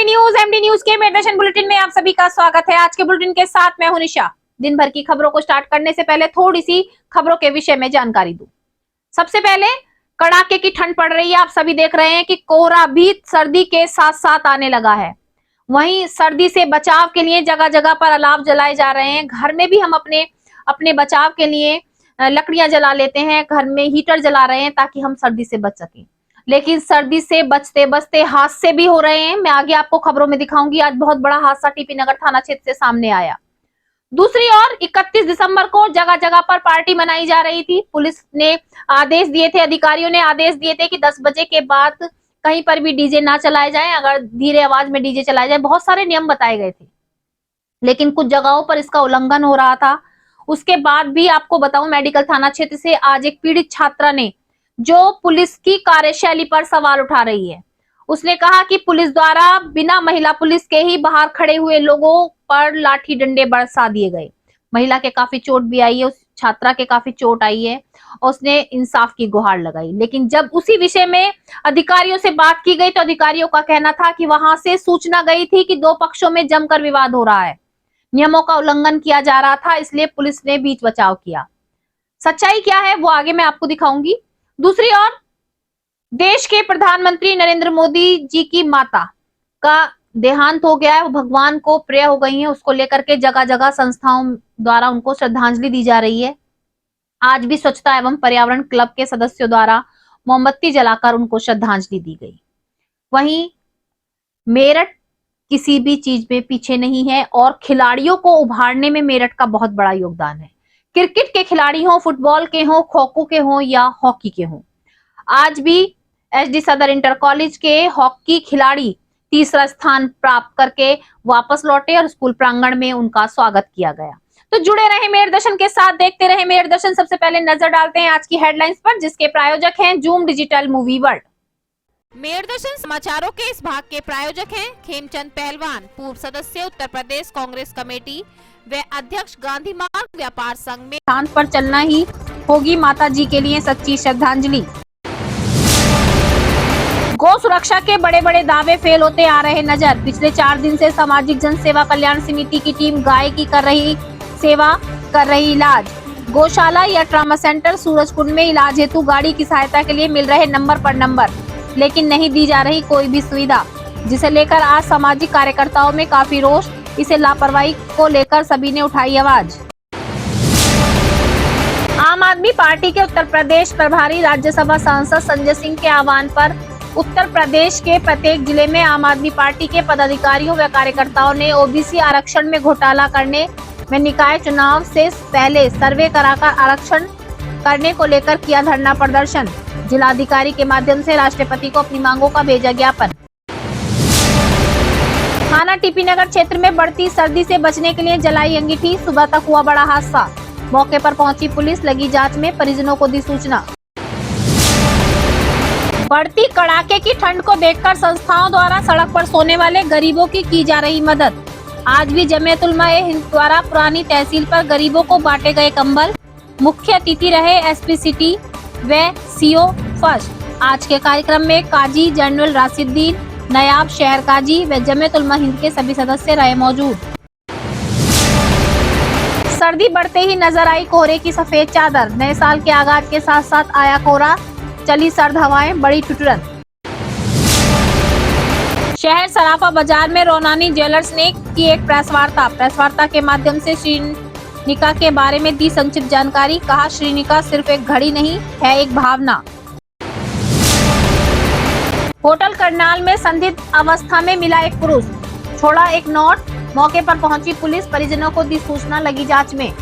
MD news के meditation bulletin में आप सभी का स्वागत है। आज के बुलेटिन के साथ मैं हूं निशा। दिन भर की खबरों को स्टार्ट करने से पहले थोड़ी सी खबरों के विषय में जानकारी दूं। सबसे पहले कड़ाके की ठंड पड़ रही है। आप सभी देख रहे हैं कि कोहरा भी सर्दी के साथ साथ आने लगा है। वहीं सर्दी से बचाव के लिए जगह जगह पर अलाव जलाए जा रहे हैं। घर में भी हम अपने बचाव के लिए लकड़ियां जला लेते हैं, घर में हीटर जला रहे हैं ताकि हम सर्दी से बच सकें। लेकिन सर्दी से बचते बचते हादसे भी हो रहे हैं। मैं आगे आपको खबरों में दिखाऊंगी। आज बहुत बड़ा हादसा टीपी नगर थाना क्षेत्र से सामने आया। दूसरी ओर 31 दिसंबर को जगह जगह पर पार्टी मनाई जा रही थी। पुलिस ने आदेश दिए थे, अधिकारियों ने आदेश दिए थे कि 10 बजे के बाद कहीं पर भी डीजे ना चलाए जाएं। अगर धीरे आवाज में डीजे चलाए जाए, बहुत सारे नियम बताए गए थे, लेकिन कुछ जगहों पर इसका उल्लंघन हो रहा था। उसके बाद भी आपको बताऊं, मेडिकल थाना क्षेत्र से आज एक पीड़ित छात्रा ने जो पुलिस की कार्यशैली पर सवाल उठा रही है, उसने कहा कि पुलिस द्वारा बिना महिला पुलिस के ही बाहर खड़े हुए लोगों पर लाठी डंडे बरसा दिए गए। महिला के काफी चोट भी आई है, उस छात्रा के काफी चोट आई है और उसने इंसाफ की गुहार लगाई। लेकिन जब उसी विषय में अधिकारियों से बात की गई तो अधिकारियों का कहना था कि वहां से सूचना गई थी कि दो पक्षों में जमकर विवाद हो रहा है, नियमों का उल्लंघन किया जा रहा था, इसलिए पुलिस ने बीच बचाव किया। सच्चाई क्या है वो आगे मैं आपको दिखाऊंगी। दूसरी ओर देश के प्रधानमंत्री नरेंद्र मोदी जी की माता का देहांत हो गया है। वो भगवान को प्रिय हो गई हैं। उसको लेकर के जगह जगह संस्थाओं द्वारा उनको श्रद्धांजलि दी जा रही है। आज भी स्वच्छता एवं पर्यावरण क्लब के सदस्यों द्वारा मोमबत्ती जलाकर उनको श्रद्धांजलि दी गई। वहीं मेरठ किसी भी चीज में पीछे नहीं है और खिलाड़ियों को उभारने में मेरठ का बहुत बड़ा योगदान है। क्रिकेट के खिलाड़ी हो, फुटबॉल के हो, खो खो के हो या हॉकी के हो। आज भी एसडी सदर इंटर कॉलेज के हॉकी खिलाड़ी तीसरा स्थान प्राप्त करके वापस लौटे और स्कूल प्रांगण में उनका स्वागत किया गया। तो जुड़े रहे मेरठ दर्शन के साथ, देखते रहे मेरठ दर्शन। सबसे पहले नजर डालते हैं आज की हेडलाइंस पर, जिसके प्रायोजक हैं Zoom digital movie world. Meerut Darshan समाचारों के इस भाग के प्रायोजक हैं खेमचंद पहलवान, पूर्व सदस्य उत्तर प्रदेश कांग्रेस कमेटी व अध्यक्ष गांधी मार्ग व्यापार संघ में। स्थान पर चलना ही होगी माता जी के लिए सच्ची श्रद्धांजलि। गौ सुरक्षा के बड़े बड़े दावे फेल होते आ रहे नजर। पिछले 4 दिन से सामाजिक जन सेवा कल्याण समिति की टीम गाय की कर रही इलाज। गौशाला या ट्रामा सेंटर सूरजकुंड में इलाज हेतु गाड़ी की सहायता के लिए मिल रहे नंबर पर नंबर, लेकिन नहीं दी जा रही कोई भी सुविधा, जिसे लेकर आज सामाजिक कार्यकर्ताओं में काफी रोष। इसे लापरवाही को लेकर सभी ने उठाई आवाज। आम आदमी पार्टी के उत्तर प्रदेश प्रभारी राज्यसभा सांसद संजय सिंह के आह्वान पर उत्तर प्रदेश के प्रत्येक जिले में आम आदमी पार्टी के पदाधिकारियों व कार्यकर्ताओं ने ओबीसी आरक्षण में घोटाला करने व निकाय चुनाव से पहले सर्वे कराकर आरक्षण करने को लेकर किया धरना प्रदर्शन। जिलाधिकारी के माध्यम से राष्ट्रपति को अपनी मांगों का भेजा ज्ञापन। थाना टीपी नगर क्षेत्र में बढ़ती सर्दी से बचने के लिए जलाई अंगीठी। सुबह तक हुआ बड़ा हादसा। मौके पर पहुंची पुलिस, लगी जांच में, परिजनों को दी सूचना। बढ़ती कड़ाके की ठंड को देखकर संस्थाओं द्वारा सड़क पर सोने वाले गरीबों की जा रही मदद। आज भी जमीयत उलमा-ए-हिंद द्वारा पुरानी तहसील पर गरीबों को बांटे गए कंबल। मुख्य अतिथि रहे एसपी सिटी व सीओ फर्स्ट। आज के कार्यक्रम में काजी जनरल राशिदुद्दीन, नायब शहर काजी व जमीयत उलमा-ए-हिंद के सभी सदस्य रहे मौजूद। सर्दी बढ़ते ही नजर आई कोहरे की सफेद चादर। नए साल के आगाज के साथ साथ आया कोहरा, चली सर्द हवाएं, बड़ी ठिठुरन। शहर सराफा बाजार में रोनानी ज्वेलर्स ने की एक प्रेस वार्ता के माध्यम से श्रीनिका के बारे में दी संक्षिप्त जानकारी। कहा, श्रीनिका सिर्फ एक घड़ी नहीं है, एक भावना। होटल करनाल में संदिग्ध अवस्था में मिला एक पुरुष, छोड़ा एक नोट। मौके पर पहुंची पुलिस, परिजनों को दी सूचना, लगी जांच में।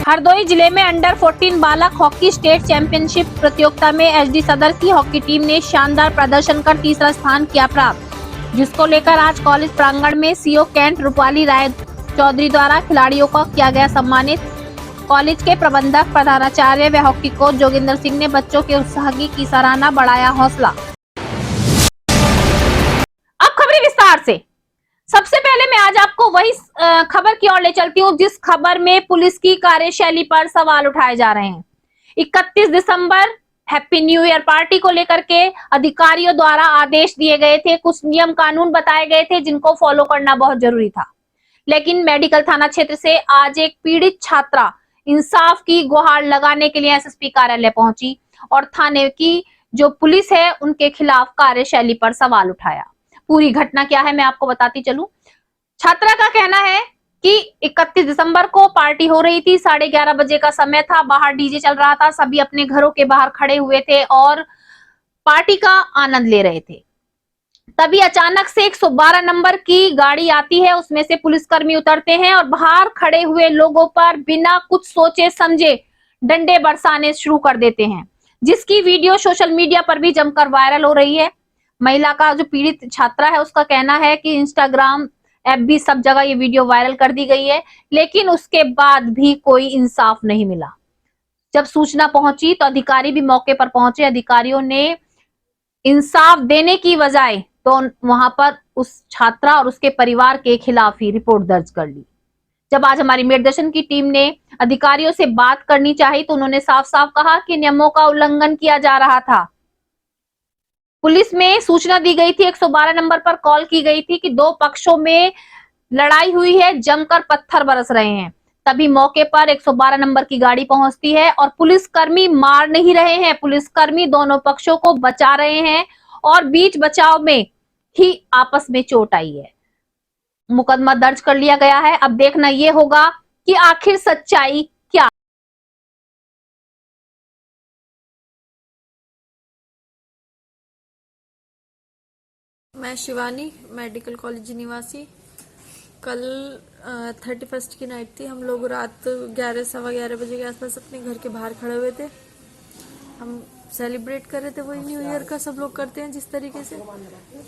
हरदोई जिले में अंडर 14 बालक हॉकी स्टेट चैंपियनशिप प्रतियोगिता में एसडी सदर की हॉकी टीम ने शानदार प्रदर्शन कर तीसरा स्थान किया प्राप्त, जिसको लेकर आज कॉलेज प्रांगण में सीओ कैंट रूपाली राय चौधरी द्वारा खिलाड़ियों को किया गया सम्मानित। कॉलेज के प्रबंधक, प्रधानाचार्य व हॉकी कोच जोगिंदर सिंह ने बच्चों के उत्साह की सराहना, बढ़ाया हौसला। अब खबरें विस्तार से। सबसे पहले मैं आज आपको वही खबर की ओर ले चलती हूँ जिस खबर में पुलिस की कार्यशैली पर सवाल उठाए जा रहे हैं। 31 दिसंबर हैप्पी न्यू ईयर पार्टी को लेकर के अधिकारियों द्वारा आदेश दिए गए थे, कुछ नियम कानून बताए गए थे जिनको फॉलो करना बहुत जरूरी था। लेकिन मेडिकल थाना क्षेत्र से आज एक पीड़ित छात्रा इंसाफ की गुहार लगाने के लिए एसएसपी कार्यालय पहुंची और थाने की जो पुलिस है उनके खिलाफ कार्यशैली पर सवाल उठाया। पूरी घटना क्या है मैं आपको बताती चलूं। छात्रा का कहना है कि 31 दिसंबर को पार्टी हो रही थी, 11:30 बजे का समय था, बाहर डीजे चल रहा था, सभी अपने घरों के बाहर खड़े हुए थे और पार्टी का आनंद ले रहे थे। तभी अचानक से 112 नंबर की गाड़ी आती है, उसमें से पुलिसकर्मी उतरते हैं और बाहर खड़े हुए लोगों पर बिना कुछ सोचे समझे डंडे बरसाने शुरू कर देते हैं, जिसकी वीडियो सोशल मीडिया पर भी जमकर वायरल हो रही है। महिला का जो पीड़ित छात्रा है उसका कहना है कि इंस्टाग्राम FB सब जगह ये वीडियो वायरल कर दी गई है, लेकिन उसके बाद भी कोई इंसाफ नहीं मिला। जब सूचना पहुंची तो अधिकारी भी मौके पर पहुंचे। अधिकारियों ने इंसाफ देने की बजाय तो वहां पर उस छात्रा और उसके परिवार के खिलाफ ही रिपोर्ट दर्ज कर ली। जब आज हमारी मेडदर्शन की टीम ने अधिकारियों से बात करनी चाही तो उन्होंने साफ साफ कहा कि नियमों का उल्लंघन किया जा रहा था। पुलिस में सूचना दी गई थी, 112 नंबर पर कॉल की गई थी कि दो पक्षों में लड़ाई हुई है, जमकर पत्थर बरस रहे हैं। तभी मौके पर 112 नंबर की गाड़ी पहुंचती है और पुलिसकर्मी मार नहीं रहे हैं, पुलिसकर्मी दोनों पक्षों को बचा रहे हैं और बीच बचाव में ही आपस में चोट आई है। मुकदमा दर्ज कर लिया गया है। अब देखना यह होगा कि आखिर सच्चाई क्या। मैं शिवानी, मेडिकल कॉलेज निवासी। कल 31 की नाइट थी। हम लोग रात 11-11:15 बजे के आसपास अपने घर के बाहर खड़े हुए थे। हम सेलिब्रेट कर रहे थे वही न्यू ईयर का, सब लोग करते हैं जिस तरीके से।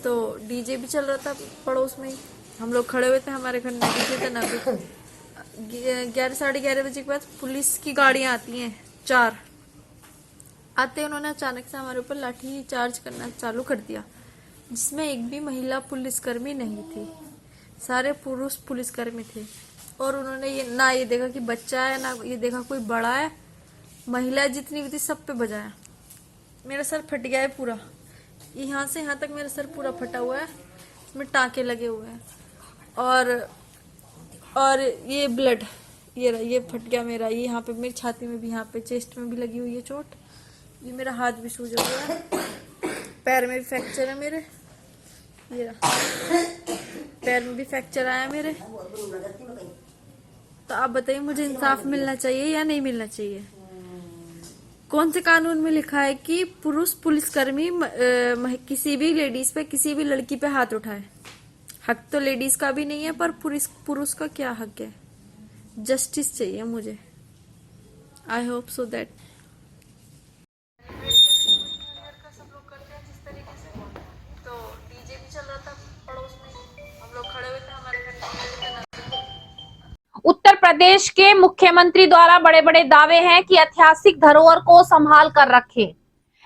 तो डीजे भी चल रहा था पड़ोस में ही। हम लोग खड़े हुए थे, हमारे घर में डीजे था ना। 11-11:30 बजे के बाद पुलिस की गाड़ियां आती हैं 4 आते। उन्होंने अचानक से हमारे ऊपर लाठी चार्ज करना चालू कर दिया, जिसमें एक भी महिला पुलिसकर्मी नहीं थी, सारे पुरुष पुलिसकर्मी थे। और उन्होंने ये देखा कि बच्चा है, ना ये देखा कोई बड़ा है। महिला जितनी भी थी सब पे बजाया। मेरा सर फट गया है पूरा, यहाँ से यहाँ तक मेरा सर पूरा फटा हुआ है, इसमें टाँके लगे हुए हैं। और ये ब्लड ये फट गया मेरा, ये यहाँ पे मेरी छाती में भी, यहाँ पे चेस्ट में भी लगी हुई है चोट। ये मेरा हाथ भी सूज गया है, पैर में भी फ्रैक्चर है मेरे, ये रहा, पैर में भी फ्रैक्चर आया मेरे। तो आप बताइए मुझे इंसाफ मिलना चाहिए या नहीं मिलना चाहिए? कौन से कानून में लिखा है कि पुरुष पुलिसकर्मी किसी भी लेडीज पे, किसी भी लड़की पे हाथ उठाए? हक तो लेडीज का भी नहीं है, पर पुरुष का क्या हक है? जस्टिस चाहिए मुझे। I hope so that. तो डीजे भी चल रहा था पड़ोस में, हम लोग खड़े हुए थे, हमारे घर में। उत्तर प्रदेश के मुख्यमंत्री द्वारा बड़े बड़े दावे हैं कि ऐतिहासिक धरोहर को संभाल कर रखें,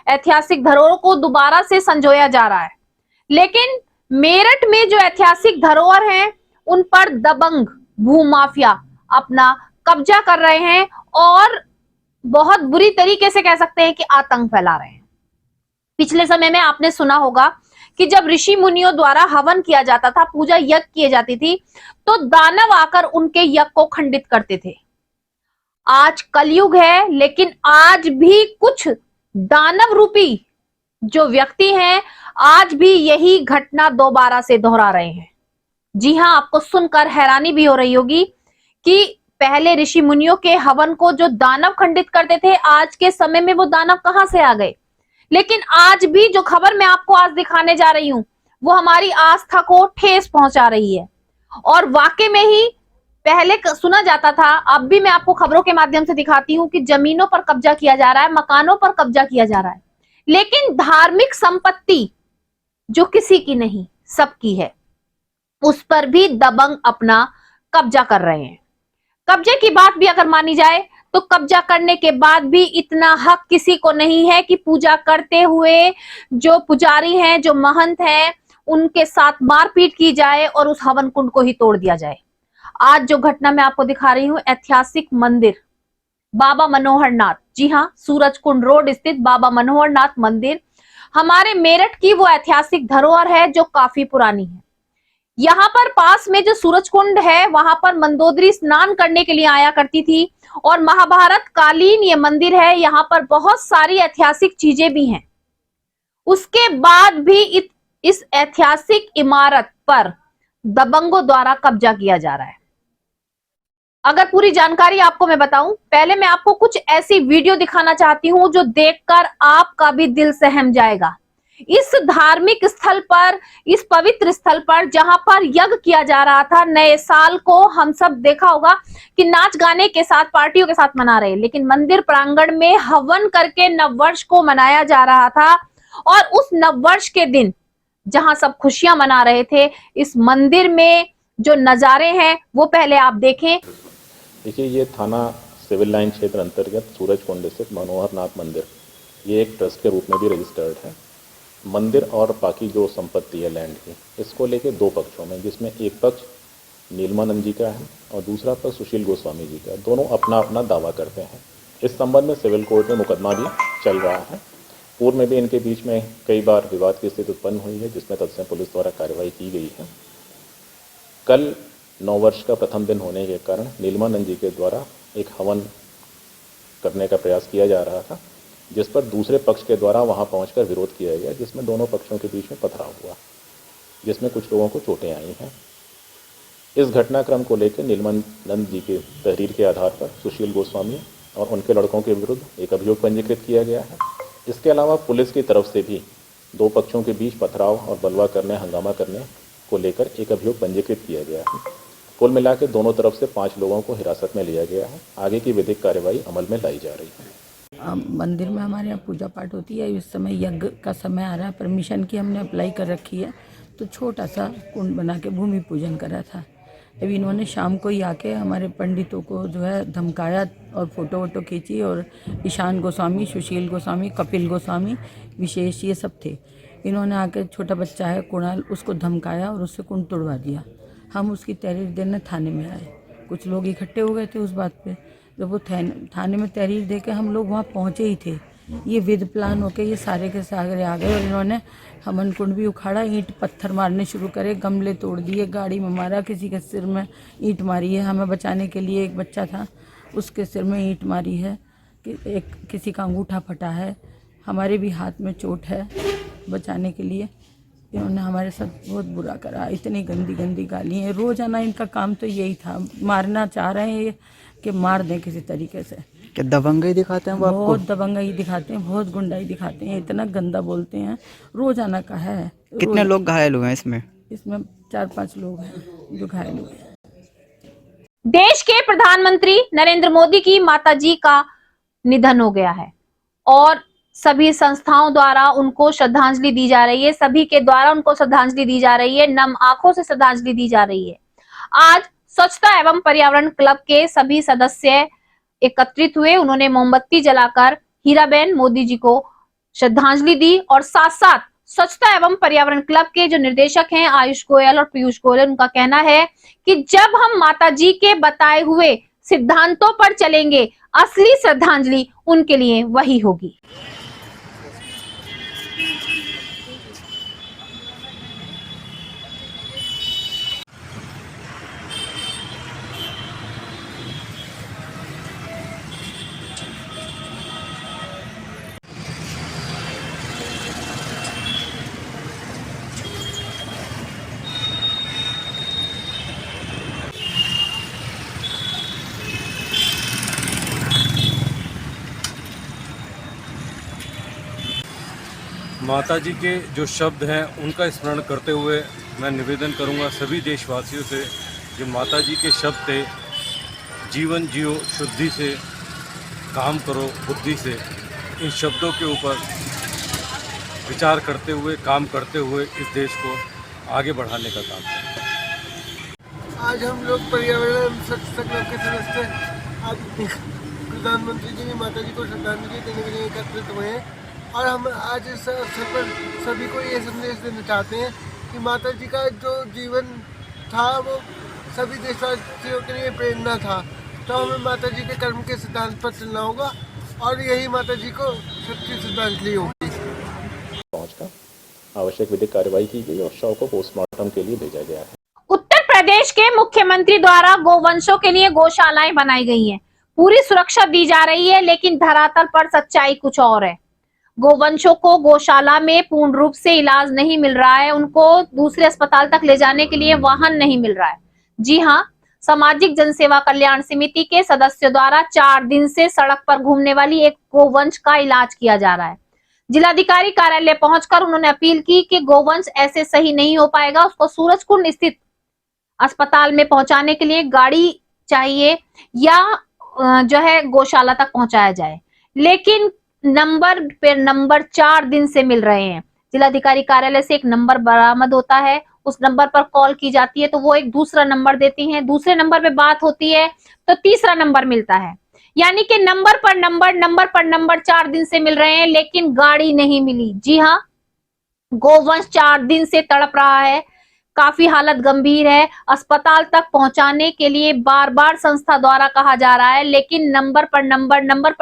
ऐतिहासिक धरोहर को दोबारा से संजोया जा रहा है। लेकिन मेरठ में जो ऐतिहासिक धरोहर हैं उन पर दबंग भूमाफिया अपना कब्जा कर रहे हैं और बहुत बुरी तरीके से कह सकते हैं कि आतंक फैला रहे हैं। पिछले समय में आपने सुना होगा कि जब ऋषि मुनियों द्वारा हवन किया जाता था, पूजा यज्ञ किए जाती थी, तो दानव आकर उनके यज्ञ को खंडित करते थे। आज कलयुग है, लेकिन आज भी कुछ दानव रूपी जो व्यक्ति हैं आज भी यही घटना दोबारा से दोहरा रहे हैं। जी हां, आपको सुनकर हैरानी भी हो रही होगी कि पहले ऋषि मुनियों के हवन को जो दानव खंडित करते थे, आज के समय में वो दानव कहां से आ गए? लेकिन आज भी जो खबर मैं आपको आज दिखाने जा रही हूं वो हमारी आस्था को ठेस पहुंचा रही है। और वाकई में ही पहले सुना जाता था, अब भी मैं आपको खबरों के माध्यम से दिखाती हूं कि जमीनों पर कब्जा किया जा रहा है, मकानों पर कब्जा किया जा रहा है, लेकिन धार्मिक संपत्ति जो किसी की नहीं सबकी है उस पर भी दबंग अपना कब्जा कर रहे हैं। कब्जे की बात भी अगर मानी जाए तो कब्जा करने के बाद भी इतना हक किसी को नहीं है कि पूजा करते हुए जो पुजारी हैं, जो महंत हैं, उनके साथ मारपीट की जाए और उस हवन कुंड को ही तोड़ दिया जाए। आज जो घटना मैं आपको दिखा रही हूं, ऐतिहासिक मंदिर बाबा मनोहर नाथ, जी हाँ, सूरजकुंड रोड स्थित बाबा मनोहर नाथ मंदिर हमारे मेरठ की वो ऐतिहासिक धरोहर है जो काफी पुरानी है। यहाँ पर पास में जो सूरजकुंड है वहां पर मंदोदरी स्नान करने के लिए आया करती थी और महाभारत कालीन ये मंदिर है। यहाँ पर बहुत सारी ऐतिहासिक चीजें भी हैं। उसके बाद भी इस ऐतिहासिक इमारत पर दबंगों द्वारा कब्जा किया जा रहा है। अगर पूरी जानकारी आपको मैं बताऊं, पहले मैं आपको कुछ ऐसी वीडियो दिखाना चाहती हूं जो देखकर आपका भी दिल सहम जाएगा। इस धार्मिक स्थल पर, इस पवित्र स्थल पर जहां पर यज्ञ किया जा रहा था, नए साल को हम सब देखा होगा कि नाच गाने के साथ, पार्टियों के साथ मना रहे, लेकिन मंदिर प्रांगण में हवन करके नववर्ष को मनाया जा रहा था। और उस नववर्ष के दिन जहां सब खुशियां मना रहे थे, इस मंदिर में जो नजारे हैं वो पहले आप देखें। देखिए, ये थाना सिविल लाइन क्षेत्र अंतर्गत सूरजकुंड स्थित मनोहर नाथ मंदिर, ये एक ट्रस्ट के रूप में भी रजिस्टर्ड है। मंदिर और बाकी जो संपत्ति है लैंड की, इसको लेके दो पक्षों में, जिसमें एक पक्ष नीलमानंद जी का है और दूसरा पक्ष सुशील गोस्वामी जी का है। दोनों अपना अपना दावा करते हैं। इस संबंध में सिविल कोर्ट में मुकदमा भी चल रहा है। पूर्व में भी इनके बीच में कई बार विवाद की स्थिति उत्पन्न हुई है, जिसमें तत्सम पुलिस द्वारा कार्रवाई की गई है। कल 9 वर्ष का प्रथम दिन होने के कारण नीलमानंद जी के द्वारा एक हवन करने का प्रयास किया जा रहा था, जिस पर दूसरे पक्ष के द्वारा वहां पहुंचकर विरोध किया गया, जिसमें दोनों पक्षों के बीच में पथराव हुआ, जिसमें कुछ लोगों को चोटें आई हैं। इस घटनाक्रम को लेकर नीलमानंद जी के तहरीर के आधार पर सुशील गोस्वामी और उनके लड़कों के विरुद्ध एक अभियोग पंजीकृत किया गया है। इसके अलावा पुलिस की तरफ से भी दो पक्षों के बीच पथराव और बलवा करने, हंगामा करने को लेकर एक अभियोग पंजीकृत किया गया है। कुल मिला के दोनों तरफ से 5 लोगों को हिरासत में लिया गया है। आगे की विधिक कार्रवाई अमल में लाई जा रही है। मंदिर में हमारे यहाँ पूजा पाठ होती है। इस समय यज्ञ का समय आ रहा है। परमिशन की हमने अप्लाई कर रखी है, तो छोटा सा कुंड बना के भूमि पूजन करा था। अभी इन्होंने शाम को ही आके हमारे पंडितों को जो है धमकाया और फोटो वोटो खींची, और ईशान गोस्वामी, सुशील गोस्वामी, कपिल गोस्वामी, विशेष, ये सब थे। इन्होंने आके, छोटा बच्चा है कुणाल, उसको धमकाया और उससे कुंड तोड़वा दिया। हम उसकी तहरीर देने थाने में आए। कुछ लोग इकट्ठे हो गए थे उस बात पे। जब वो थाने में तहरीर दे के हम लोग वहाँ पहुँचे ही थे, ये विद प्लान होके ये सारे के सारे आ गए और इन्होंने हवन कुंड भी उखाड़ा, ईंट पत्थर मारने शुरू करे, गमले तोड़ दिए, गाड़ी में मारा, किसी के सिर में ईंट मारी है। हमें बचाने के लिए एक बच्चा था, उसके सिर में ईंट मारी है, किसी का अंगूठा फटा है, हमारे भी हाथ में चोट है। बचाने के लिए इन्होंने हमारे साथ बहुत बुरा करा। इतनी गंदी गंदी गाली हैं। रोजाना इनका काम तो यही था, मारना चाह रहे हैं कि मार दें किसी तरीके से। क्या दबंगई दिखाते हैं वो आपको? बहुत दबंगई दिखाते हैं, बहुत गुंडाई दिखाते हैं, इतना गंदा बोलते हैं। रोजाना का है। कितने लोग घायल हुए हैं इसमें? इसमें 4-5 लोग हैं जो घायल हुए हैं। देश के प्रधानमंत्री नरेंद्र मोदी की माताजी का निधन हो गया है और सभी संस्थाओं द्वारा उनको श्रद्धांजलि दी जा रही है। सभी के द्वारा उनको श्रद्धांजलि दी जा रही है, नम आंखों से श्रद्धांजलि दी जा रही है। आज स्वच्छता एवं पर्यावरण क्लब के सभी सदस्य एकत्रित हुए। उन्होंने मोमबत्ती जलाकर हीराबेन मोदी जी को श्रद्धांजलि दी और साथ साथ स्वच्छता एवं पर्यावरण क्लब के जो निर्देशक हैं आयुष गोयल और पीयूष गोयल, उनका कहना है कि जब हम माता जी के बताए हुए सिद्धांतों पर चलेंगे, असली श्रद्धांजलि उनके लिए वही होगी। माता जी के जो शब्द हैं उनका स्मरण करते हुए मैं निवेदन करूंगा सभी देशवासियों से, जो माता जी के शब्द थे, जीवन जियो शुद्धि से, काम करो बुद्धि से, इन शब्दों के ऊपर विचार करते हुए, काम करते हुए इस देश को आगे बढ़ाने का काम करें। आज हम लोग पर्यावरण स्वच्छता क्लब के सदस्य आज प्रधानमंत्री जी की माता जी को श्रद्धांजलि देने के लिए एकत्रित हुए हैं और हम आज इस अवसर पर सभी को ये संदेश देना चाहते हैं कि माता जी का जो जीवन था वो सभी देशवासियों के लिए प्रेरणा था। तो हमें माता जी के कर्म के सिद्धांत पर चलना होगा और यही माता जी को सच्ची श्रद्धांजलि होगी। पहुंचकर आवश्यक विधिक कार्रवाई की गई और शव को पोस्टमार्टम के लिए भेजा गया है। उत्तर प्रदेश के मुख्यमंत्री द्वारा गोवंशों के लिए गौशालाएं बनाई गई हैं। पूरी सुरक्षा दी जा रही है, लेकिन धरातल पर सच्चाई कुछ और है। गोवंशों को गौशाला में पूर्ण रूप से इलाज नहीं मिल रहा है, उनको दूसरे अस्पताल तक ले जाने के लिए वाहन नहीं मिल रहा है। जी हाँ, सामाजिक जनसेवा कल्याण समिति के सदस्यों द्वारा 4 दिन से सड़क पर घूमने वाली एक गोवंश का इलाज किया जा रहा है। जिलाधिकारी कार्यालय पहुंचकर उन्होंने अपील की कि गोवंश ऐसे सही नहीं हो पाएगा, उसको सूरजकुंड स्थित अस्पताल में पहुंचाने के लिए गाड़ी चाहिए या जो है गौशाला तक पहुंचाया जाए, लेकिन नंबर पे नंबर 4 दिन से मिल रहे हैं। जिलाधिकारी कार्यालय से एक नंबर बरामद होता है, उस नंबर पर कॉल की जाती है तो वो एक दूसरा नंबर देती हैं, दूसरे नंबर पे बात होती है तो तीसरा नंबर मिलता है, यानी कि नंबर पर नंबर 4 दिन से मिल रहे हैं, लेकिन गाड़ी नहीं मिली। जी हाँ, गोवंश 4 दिन से तड़प रहा है, काफी हालत गंभीर है। अस्पताल तक पहुंचाने के लिए बार बार संस्था द्वारा कहा जा रहा है, लेकिन नंबर पर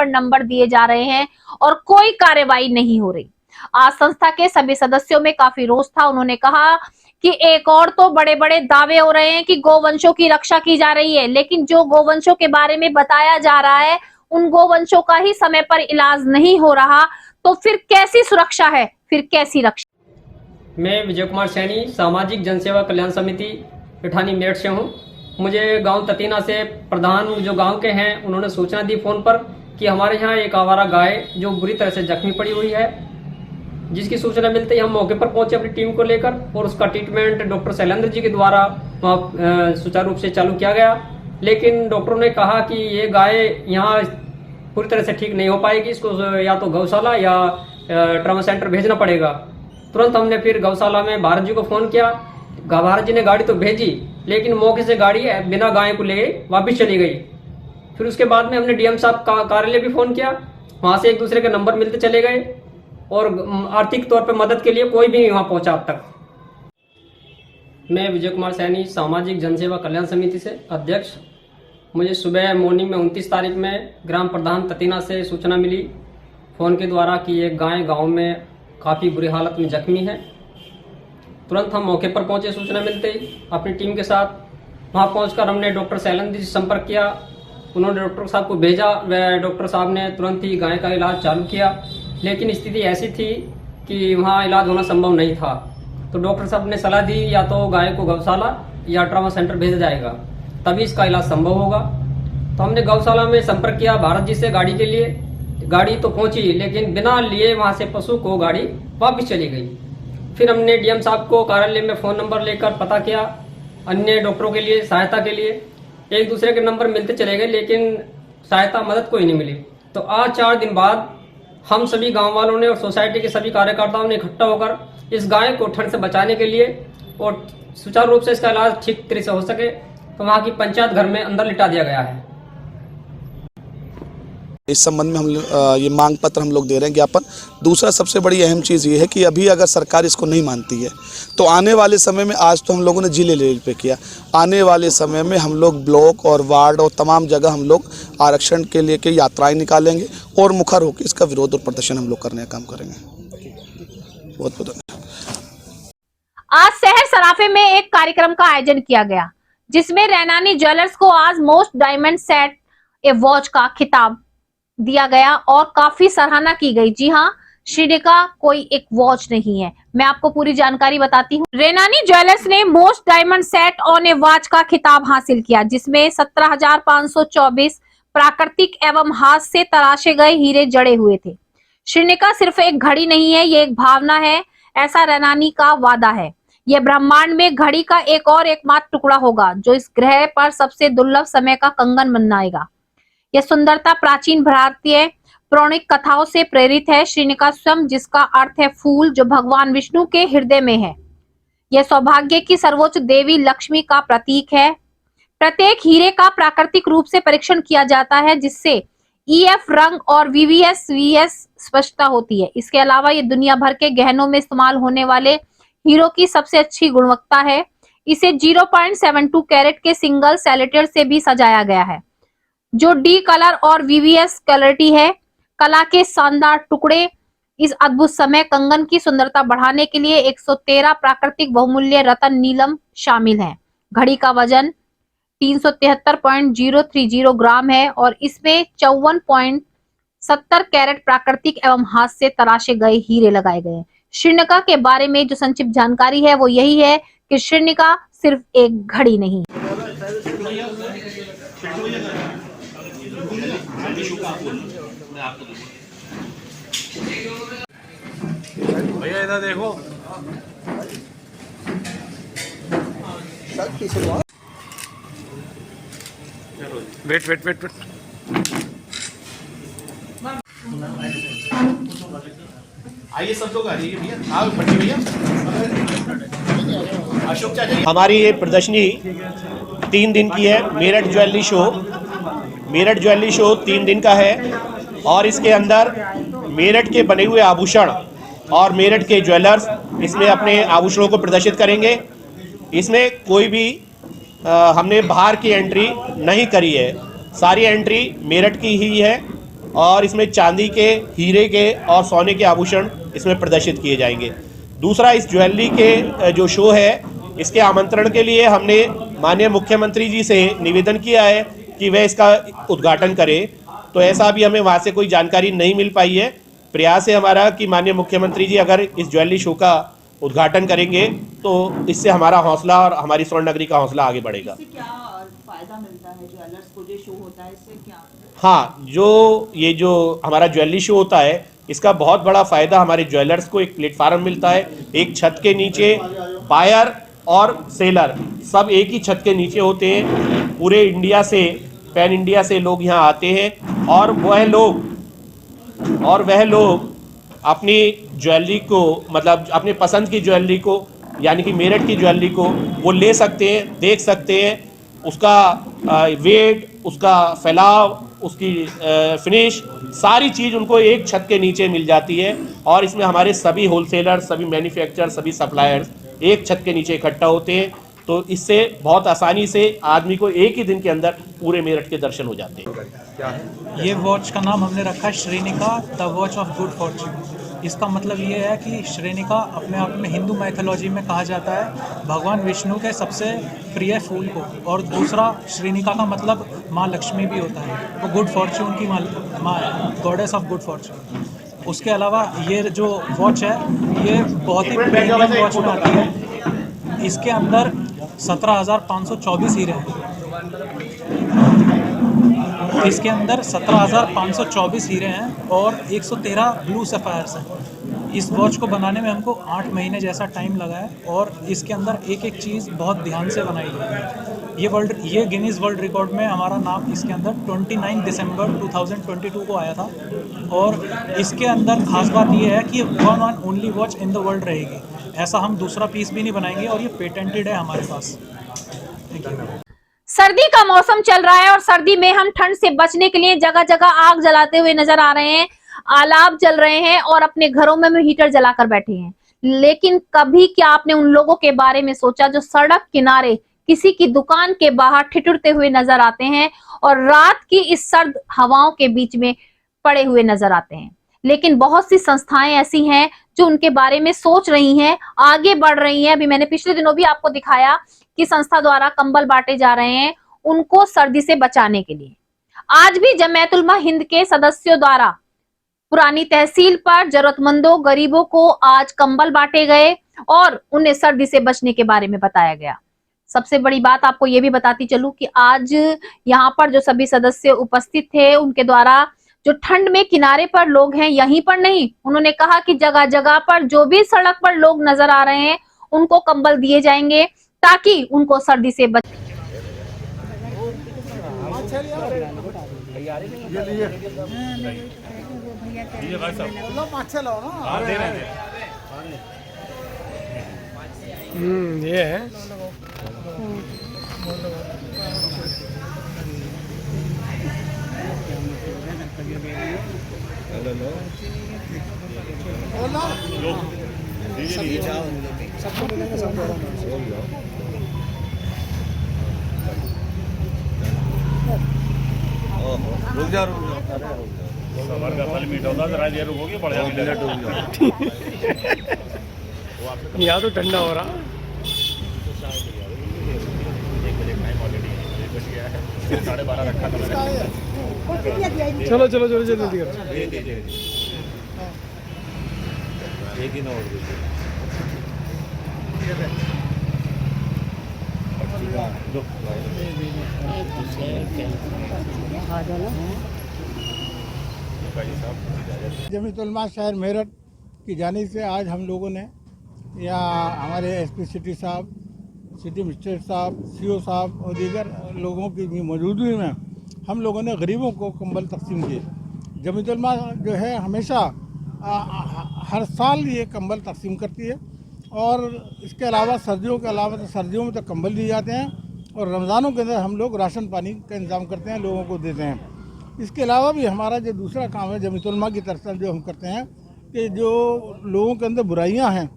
नंबर दिए जा रहे हैं और कोई कार्रवाई नहीं हो रही। आज संस्था के सभी सदस्यों में काफी रोष था। उन्होंने कहा कि एक और तो बड़े बड़े दावे हो रहे हैं कि गोवंशों की रक्षा की जा रही है, लेकिन जो गोवंशों के बारे में बताया जा रहा है उन गोवंशों का ही समय पर इलाज नहीं हो रहा, तो फिर कैसी सुरक्षा है, फिर कैसी रक्षा। मैं विजय कुमार सैनी, सामाजिक जनसेवा कल्याण समिति पिठानी मेरठ से हूँ। मुझे गांव ततीना से प्रधान जो गांव के हैं उन्होंने सूचना दी फ़ोन पर कि हमारे यहाँ एक आवारा गाय जो बुरी तरह से जख्मी पड़ी हुई है, जिसकी सूचना मिलते ही हम मौके पर पहुंचे अपनी टीम को लेकर और उसका ट्रीटमेंट डॉक्टर शैलेंद्र जी के द्वारा वहाँ सुचारू रूप से चालू किया गया। लेकिन डॉक्टरों ने कहा कि ये गाय यहाँ पूरी तरह से ठीक नहीं हो पाएगी, इसको या तो गौशाला या ट्रॉमा सेंटर भेजना पड़ेगा। तुरंत हमने फिर गौशाला में भारत जी को फ़ोन किया। भारत जी ने गाड़ी तो भेजी, लेकिन मौके से गाड़ी बिना गाय को ले गई, वापस चली गई। फिर उसके बाद में हमने डीएम साहब का कार्यालय भी फ़ोन किया, वहाँ से एक दूसरे के नंबर मिलते चले गए और आर्थिक तौर पर मदद के लिए कोई भी नहीं वहाँ पहुँचा अब तक। मैं विजय कुमार सैनी, सामाजिक जनसेवा कल्याण समिति से अध्यक्ष। मुझे सुबह मॉर्निंग में 29 तारीख में ग्राम प्रधान ततीना से सूचना मिली फ़ोन के द्वारा कि एक गाय गाँव में काफ़ी बुरी हालत में जख्मी है। तुरंत हम मौके पर पहुंचे सूचना मिलते ही अपनी टीम के साथ। वहां पहुंचकर हमने डॉक्टर शैलेंद्र जी से संपर्क किया, उन्होंने डॉक्टर साहब को भेजा व डॉक्टर साहब ने तुरंत ही गाय का इलाज चालू किया, लेकिन स्थिति ऐसी थी कि वहां इलाज होना संभव नहीं था। तो डॉक्टर साहब ने सलाह दी या तो गाय को गौशाला या ट्रॉमा सेंटर भेजा जाएगा, तभी इसका इलाज संभव होगा। तो हमने गौशाला में संपर्क किया भारत जी से गाड़ी के लिए। गाड़ी तो पहुंची, लेकिन बिना लिए वहां से पशु को गाड़ी वापस चली गई। फिर हमने डीएम साहब को कार्यालय में फ़ोन नंबर लेकर पता किया, अन्य डॉक्टरों के लिए सहायता के लिए एक दूसरे के नंबर मिलते चले गए, लेकिन सहायता मदद कोई नहीं मिली। तो आज 4 दिन बाद हम सभी गांव वालों ने और सोसाइटी के सभी कार्यकर्ताओं ने इकट्ठा होकर इस गाय को ठंड से बचाने के लिए और सुचारू रूप से इसका इलाज ठीक तरह से हो सके, तो वहाँ की पंचायत घर में अंदर लिटा दिया गया है। इस संबंध में हम ये मांग पत्र हम लोग दे रहे हैं, ज्ञापन। दूसरा सबसे बड़ी अहम चीज़ ये है कि अभी अगर सरकार इसको नहीं मानती है तो आने वाले समय में, आज तो हम लोगों ने जिले लेवल पे किया, आने वाले समय में हम लोग ब्लॉक और वार्ड और तमाम जगह हम लोग आरक्षण के लिए के यात्राएं निकालेंगे और मुखर होकर इसका विरोध और प्रदर्शन हम लोग करने का काम करेंगे। बहुत बहुत धन्यवाद। आज शहर सराफे में एक कार्यक्रम का आयोजन किया गया, जिसमें रैनानी ज्वेलर्स को आज मोस्ट डायमंड सेट ए वॉच का खिताब दिया गया और काफी सराहना की गई। जी हाँ, श्रीनिका कोई एक वॉच नहीं है। मैं आपको पूरी जानकारी बताती हूँ। रैनानी ज्वेलर्स ने most diamond set on A watch का खिताब हासिल किया, जिसमें 17,524 प्राकृतिक एवं हाथ से तराशे गए हीरे जड़े हुए थे। श्रीनिका सिर्फ एक घड़ी नहीं है, ये एक भावना है, ऐसा रैनानी का वादा है। यह ब्रह्मांड में घड़ी का एकमात्र टुकड़ा होगा जो इस ग्रह पर सबसे दुर्लभ समय का कंगन बनाएगा। यह सुंदरता प्राचीन भारतीय पौराणिक कथाओं से प्रेरित है। श्रीनिका स्वयं, जिसका अर्थ है फूल, जो भगवान विष्णु के हृदय में है। यह सौभाग्य की सर्वोच्च देवी लक्ष्मी का प्रतीक है। प्रत्येक हीरे का प्राकृतिक रूप से परीक्षण किया जाता है, जिससे EF रंग और VVS स्पष्टता होती है। इसके अलावा ये दुनिया भर के गहनों में इस्तेमाल होने वाले हीरो की सबसे अच्छी गुणवत्ता है। इसे 0.72 कैरेट के सिंगल सैलिटर से भी सजाया गया है। जो डी कलर और वीवीएस क्लैरिटी है, कला के शानदार टुकड़े इस अद्भुत समय कंगन की सुंदरता बढ़ाने के लिए 113 प्राकृतिक बहुमूल्य रत्न नीलम शामिल हैं। घड़ी का वजन 373.030 ग्राम है और इसमें 54.70 कैरेट प्राकृतिक एवं हाथ से तराशे गए हीरे लगाए गए हैं। श्रीनिका के बारे में जो संक्षिप्त जानकारी है वो यही है कि श्रीनिका सिर्फ एक घड़ी नहीं, भैया इधर देखो। Wait wait wait wait. आइए सब लोग आ जाइए भैया, आओ पट्टी भैया। अशोक चाचा, हमारी ये प्रदर्शनी 3 दिन की है। मेरठ ज्वेलरी शो 3 दिन का है और इसके अंदर मेरठ के बने हुए आभूषण और मेरठ के ज्वेलर्स इसमें अपने आभूषणों को प्रदर्शित करेंगे। इसमें कोई भी हमने बाहर की एंट्री नहीं करी है, सारी एंट्री मेरठ की ही है और इसमें चांदी के, हीरे के और सोने के आभूषण इसमें प्रदर्शित किए जाएंगे। दूसरा, इस ज्वेलरी के जो शो है इसके आमंत्रण के लिए हमने माननीय मुख्यमंत्री जी से निवेदन किया है कि वह इसका उद्घाटन करें, तो ऐसा अभी हमें वहाँ से कोई जानकारी नहीं मिल पाई है। प्रयास है हमारा कि माननीय मुख्यमंत्री जी अगर इस ज्वेलरी शो का उद्घाटन करेंगे तो इससे हमारा हौसला और हमारी स्वर्ण नगरी का हौसला आगे बढ़ेगा। इससे क्या फायदा मिलता है ज्वेलर्स को, जो शो होता है इससे क्या? हाँ, जो हमारा ज्वेलरी शो होता है इसका बहुत बड़ा फ़ायदा हमारे ज्वेलर्स को एक प्लेटफार्म मिलता है। एक छत के नीचे बायर और सेलर सब एक ही छत के नीचे होते हैं। पूरे इंडिया से, पैन इंडिया से लोग यहाँ आते हैं और वह लोग अपनी ज्वेलरी को, मतलब अपने पसंद की ज्वेलरी को, यानी कि मेरठ की ज्वेलरी को वो ले सकते हैं, देख सकते हैं, उसका वेट, उसका फैलाव, उसकी फिनिश, सारी चीज़ उनको एक छत के नीचे मिल जाती है। और इसमें हमारे सभी होलसेलर, सभी मैन्युफैक्चरर, सभी सप्लायर्स एक छत के नीचे इकट्ठा होते हैं, तो इससे बहुत आसानी से आदमी को एक ही दिन के अंदर पूरे मेरठ के दर्शन हो जाते हैं। ये वॉच का नाम हमने रखा है Shrinika the watch of good fortune. इसका मतलब ये है कि श्रीनिका अपने आप में हिंदू मैथोलॉजी में कहा जाता है भगवान विष्णु के सबसे प्रिय फूल को, और दूसरा श्रीनिका का मतलब माँ लक्ष्मी भी होता है, वो गुड फॉर्च्यून की माँ है, गॉडेस ऑफ गुड फॉर्च्यून। उसके अलावा ये जो वॉच है ये बहुत ही प्रीमियम वॉच में आती है। इसके अंदर 17,524 हीरे हैं। इसके अंदर 17,524 हीरे हैं और 113 ब्लू सफ़ायर्स हैं। इस वॉच को बनाने में हमको 8 महीने जैसा टाइम लगा है और इसके अंदर एक एक चीज़ बहुत ध्यान से बनाई गई है। ये गिनीज़ वर्ल्ड रिकॉर्ड में हमारा नाम इसके अंदर 29 दिसंबर 2022 को आया था। और इसके अंदर खास बात ये है कि one and only watch in the world रहेगी। ऐसा हम दूसरा पीस भी नहीं बनाएंगे और ये पेटेंटेड है हमारे पास। Thank you. सर्दी का मौसम चल रहा है और सर्दी में हम ठंड से बचने के लिए जगह जगह आग जलाते हुए नजर आ रहे हैं, आलाप जल रहे हैं और अपने घरों में हीटर जलाकर बैठे हैं। लेकिन कभी क्या आपने उन लोगों के बारे में सोचा जो सड़क किनारे किसी की दुकान के बाहर ठिठुरते हुए नजर आते हैं और रात की इस सर्द हवाओं के बीच में पड़े हुए नजर आते हैं। लेकिन बहुत सी संस्थाएं ऐसी हैं जो उनके बारे में सोच रही हैं, आगे बढ़ रही हैं। अभी मैंने पिछले दिनों भी आपको दिखाया कि संस्था द्वारा कंबल बांटे जा रहे हैं उनको सर्दी से बचाने के लिए। आज भी जमायत उलमा हिंद के सदस्यों द्वारा पुरानी तहसील पर जरूरतमंदों, गरीबों को आज कंबल बांटे गए और उन्हें सर्दी से बचने के बारे में बताया गया। सबसे बड़ी बात आपको ये भी बताती चलूं कि आज यहाँ पर जो सभी सदस्य उपस्थित थे उनके द्वारा जो ठंड में किनारे पर लोग हैं, यहीं पर नहीं, उन्होंने कहा कि जगह जगह पर जो भी सड़क पर लोग नजर आ रहे हैं उनको कंबल दिए जाएंगे ताकि उनको सर्दी से बच। ये है रुक जा सबर का फल मीठा होता जरा देर रुकोगे बढ़िया मिनट हो गया यहाँ तो ठंडा हो रहा $12:30 रखा था चलो चलो चलो जल्दी कर एक ही ना और जमीतुल्लाह शहर मेरठ की जानिब से आज हम लोगों ने यहाँ हमारे एसपी सिटी साहब, सिटी मजिस्ट्रेट साहब, सीओ साहब और दीगर लोगों की भी मौजूदगी में हम लोगों ने गरीबों को कंबल तकसीम किए। जमीतुल्लाह जो है हमेशा हर साल ये कंबल तकसीम करती है और इसके अलावा सर्दियों के अलावा तो सर्दियों में तो कंबल दिए जाते हैं और रमज़ानों के अंदर हम लोग राशन पानी का इंतज़ाम करते हैं, लोगों को देते हैं। इसके अलावा भी हमारा जो दूसरा काम है जमीतुल्लाह की तरफ से जो हम करते हैं कि जो लोगों के अंदर बुराइयां हैं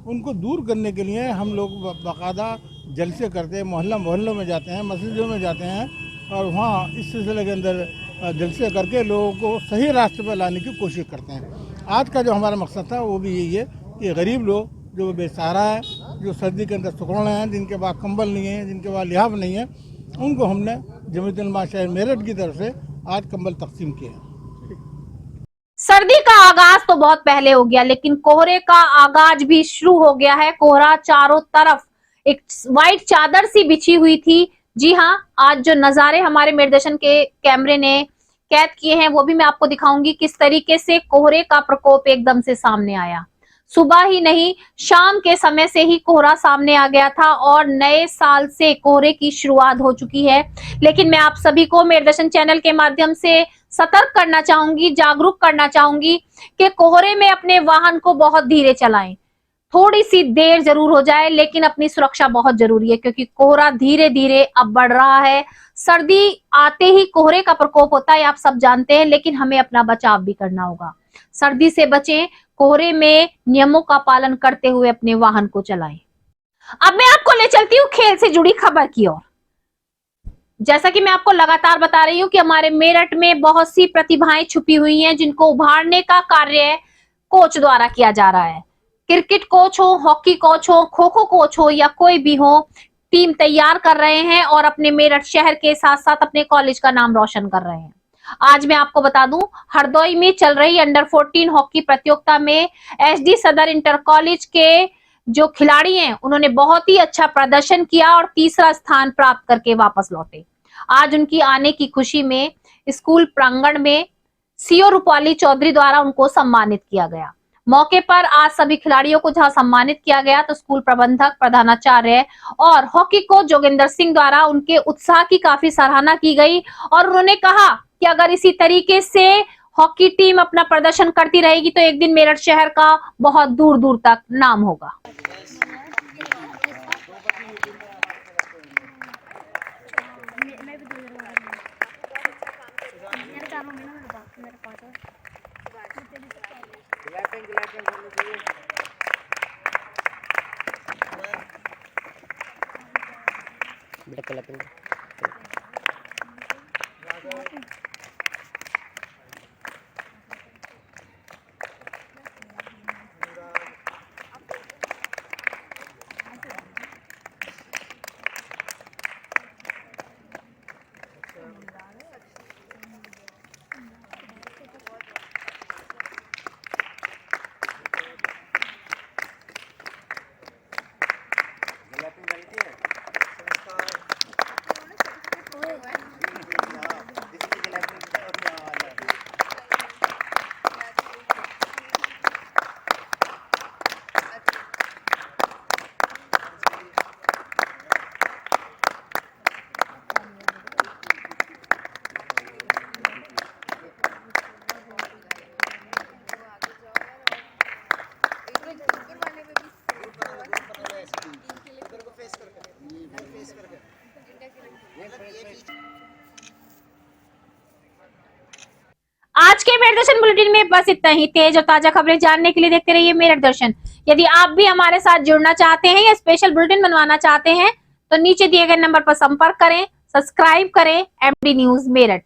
उनको दूर करने के लिए हम लोग बाकायदा जलसे करते हैं, मोहल्लों में जाते हैं, मस्जिदों में जाते हैं और वहाँ इस सिलसिले के अंदर जलसे करके लोगों को सही रास्ते पर लाने की कोशिश करते हैं। आज का जो हमारा मकसद था वो भी यही है कि गरीब लोग जो बेसहारा है, जो सर्दी के अंदर सुखड़ रहे हैं, जिनके पास कंबल नहीं है, जिनके पास लिहाफ नहीं है, उनको हमने जमीतुल्लाह शहर मेरठ की तरफ से आज कंबल तकसीम किए। सर्दी का आगाज तो बहुत पहले हो गया, लेकिन कोहरे का आगाज भी शुरू हो गया है। कोहरा चारों तरफ एक व्हाइट चादर सी बिछी हुई थी। जी हाँ, आज जो नजारे हमारे मेरदर्शन के कैमरे ने कैद किए हैं वो भी मैं आपको दिखाऊंगी, किस तरीके से कोहरे का प्रकोप एकदम से सामने आया। सुबह ही नहीं, शाम के समय से ही कोहरा सामने आ गया था और नए साल से कोहरे की शुरुआत हो चुकी है। लेकिन मैं आप सभी को मेरदर्शन चैनल के माध्यम से सतर्क करना चाहूंगी, जागरूक करना चाहूंगी कि कोहरे में अपने वाहन को बहुत धीरे चलाएं। थोड़ी सी देर जरूर हो जाए, लेकिन अपनी सुरक्षा बहुत जरूरी है, क्योंकि कोहरा धीरे धीरे अब बढ़ रहा है। सर्दी आते ही कोहरे का प्रकोप होता है, आप सब जानते हैं, लेकिन हमें अपना बचाव भी करना होगा। सर्दी से बचें, कोहरे में नियमों का पालन करते हुए अपने वाहन को चलाएं। अब मैं आपको ले चलती हूँ खेल से जुड़ी खबर की ओर। जैसा कि मैं आपको लगातार बता रही हूँ कि हमारे मेरठ में बहुत सी प्रतिभाएं छुपी हुई हैं, जिनको उभारने का कार्य कोच द्वारा किया जा रहा है। क्रिकेट कोच हो, हॉकी कोच हो, खो खो कोच हो या कोई भी हो, टीम तैयार कर रहे हैं और अपने मेरठ शहर के साथ साथ अपने कॉलेज का नाम रोशन कर रहे हैं। आज मैं आपको बता दूं, हरदोई में चल रही अंडर 14 हॉकी प्रतियोगिता में एसडी सदर इंटर कॉलेज के जो खिलाड़ी हैं उन्होंने बहुत ही अच्छा प्रदर्शन किया और तीसरा स्थान प्राप्त करके वापस लौटे। आज उनकी आने की खुशी में स्कूल प्रांगण में सीओ रूपाली चौधरी द्वारा उनको सम्मानित किया गया। मौके पर आज सभी खिलाड़ियों को जहां सम्मानित किया गया, तो स्कूल प्रबंधक, प्रधानाचार्य और हॉकी कोच जोगिंदर सिंह द्वारा उनके उत्साह की काफी सराहना की गई और उन्होंने कहा कि अगर इसी तरीके से हॉकी टीम अपना प्रदर्शन करती रहेगी तो एक दिन मेरठ शहर का बहुत दूर दूर तक नाम होगा। आज के मेरठ दर्शन बुलेटिन में बस इतना ही। तेज और ताजा खबरें जानने के लिए देखते रहिए मेरठ दर्शन। यदि आप भी हमारे साथ जुड़ना चाहते हैं या स्पेशल बुलेटिन बनवाना चाहते हैं तो नीचे दिए गए नंबर पर संपर्क करें, सब्सक्राइब करें एमडी न्यूज मेरठ।